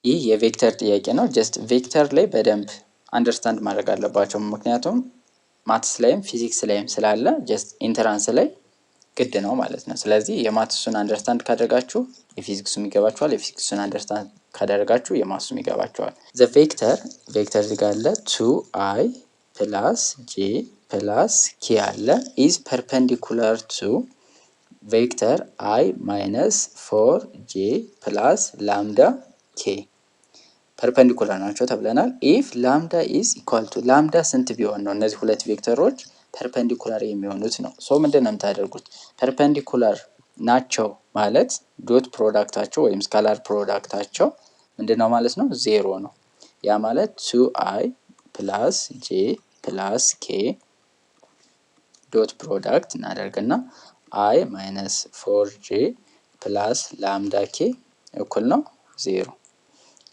ይህ የቬክተር ጥያቄ ነው። ጀስት ቬክተር ላይ በደንብ አንደርስታንድ ማድረግ አለባቸው። ምክንያቱም ማትስ ላይም ፊዚክስ ላይም ስላለ ጀስት ኢንተራንስ ላይ ግድ ነው ማለት ነው። ስለዚህ የማትሱን አንደርስታንድ ካደረጋችሁ የፊዚክሱም ይገባችኋል፣ የፊዚክሱን አንደርስታንድ ካደረጋችሁ የማትሱም ይገባችኋል። ዘ ቬክተር እዚህ ጋር አለ 2i ፕላስ ጄ ፕላስ ኬ አለ ኢዝ ፐርፐንዲኩላር ቱ ቬክተር አይ ማይነስ 4ጄ ፕላስ ላምዳ ኬ ፐርፐንዲኩላር ናቸው ተብለናል። ኢፍ ላምዳ ኢዝ ኢኳል ቱ ላምዳ ስንት ቢሆን ነው እነዚህ ሁለት ቬክተሮች ፐርፐንዲኩላር የሚሆኑት ነው። ሶ ምንድን ነው የምታደርጉት? ፐርፐንዲኩላር ናቸው ማለት ዶት ፕሮዳክታቸው ወይም ስካላር ፕሮዳክታቸው ምንድን ነው ማለት ነው? ዜሮ ነው። ያ ማለት 2i ፕላስ ጄ ፕላስ ኬ ዶት ፕሮዳክት እናደርግና አይ ማይነስ 4ጄ ፕላስ ላምዳ ኬ እኩል ነው ዜሮ።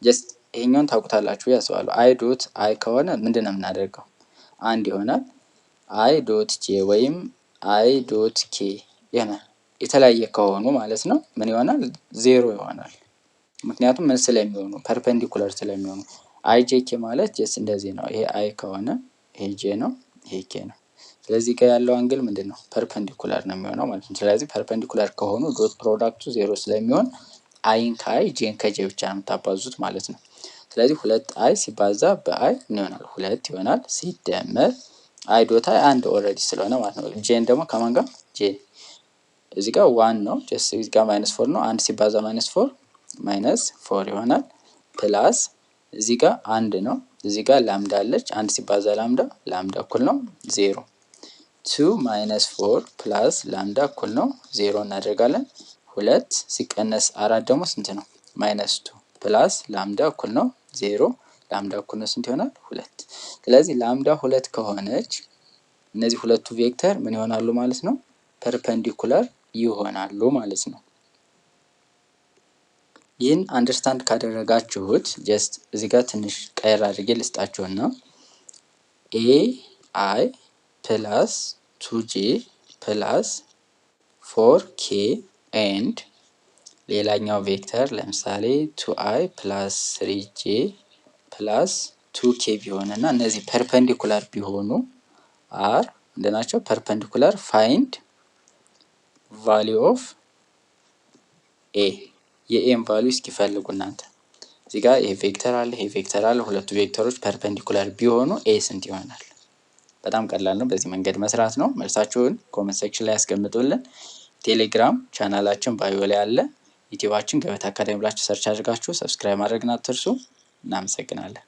ጀስት ይሄኛውን ታውቁታላችሁ ያስባሉ። አይ ዶት አይ ከሆነ ምንድን ነው የምናደርገው? አንድ ይሆናል። አይ ዶት ጄ ወይም አይ ዶት ኬ የተለያየ ከሆኑ ማለት ነው ምን ይሆናል? ዜሮ ይሆናል። ምክንያቱም ምን ስለሚሆኑ ፐርፐንዲኩለር ስለሚሆኑ። አይ ጄ ኬ ማለት ጀስት እንደዚህ ነው። ይሄ አይ ከሆነ ይሄ ጄ ነው፣ ይሄ ኬ ነው። ስለዚህ ጋር ያለው አንግል ምንድን ነው? ፐርፐንዲኩላር ነው የሚሆነው ማለት ነው። ስለዚህ ፐርፐንዲኩላር ከሆኑ ዶት ፕሮዳክቱ ዜሮ ስለሚሆን አይን ከአይ ጄን ከጄ ብቻ ነው የምታባዙት ማለት ነው። ስለዚህ ሁለት አይ ሲባዛ በአይ ምን ይሆናል? ሁለት ይሆናል። ሲደመር አይ ዶት አይ አንድ ኦልሬዲ ስለሆነ ማለት ነው። ጄን ደግሞ ከማን ጋር? ጄን እዚህ ጋር ዋን ነው። ጀስት እዚህ ጋር ማይነስ ፎር ነው። አንድ ሲባዛ ማይነስ ፎር ማይነስ ፎር ይሆናል። ፕላስ እዚህ ጋር አንድ ነው። እዚህ ጋር ላምዳ አለች። አንድ ሲባዛ ላምዳ ላምዳ እኩል ነው ዜሮ። 2 ማይነስ 4 ፕላስ ላምዳ እኩል ነው ዜሮ እናደርጋለን። ሁለት ሲቀነስ አራት ደግሞ ስንት ነው? ማይነስ 2 ፕላስ ላምዳ እኩል ነው ዜሮ። ላምዳ እኩል ነው ስንት ይሆናል? ሁለት። ስለዚህ ላምዳ ሁለት ከሆነች እነዚህ ሁለቱ ቬክተር ምን ይሆናሉ ማለት ነው? ፐርፐንዲኩላር ይሆናሉ ማለት ነው። ይህን አንደርስታንድ ካደረጋችሁት ጀስት እዚህ ጋር ትንሽ ቀየር አድርጌ ልስጣችሁና ኤ አይ ፕላስ 2ጄ ፕላስ 4ኬ ኤንድ ሌላኛው ቬክተር ለምሳሌ 2i ፕላስ 3ጄ ፕላስ 2ኬ ቢሆንና እነዚህ ፐርፐንዲኩላር ቢሆኑ አር እንደናቸው ፐርፐንዲኩላር ፋይንድ ቫሊዩ ኦፍ ኤ የኤም ቫሊዩ እስኪፈልጉ እናንተ እዚህ ጋር ይሄ ቬክተር አለ፣ ይሄ ቬክተር አለ። ሁለቱ ቬክተሮች ፐርፐንዲኩላር ቢሆኑ ኤ ስንት ይሆናል? በጣም ቀላል ነው። በዚህ መንገድ መስራት ነው። መልሳችሁን ኮሜንት ሴክሽን ላይ ያስቀምጡልን። ቴሌግራም ቻናላችን ባዮ ላይ አለ። ዩቲዩባችን ገበታ አካዳሚ ብላችሁ ሰርች አድርጋችሁ ሰብስክራይብ ማድረግን አትርሱ። እናመሰግናለን።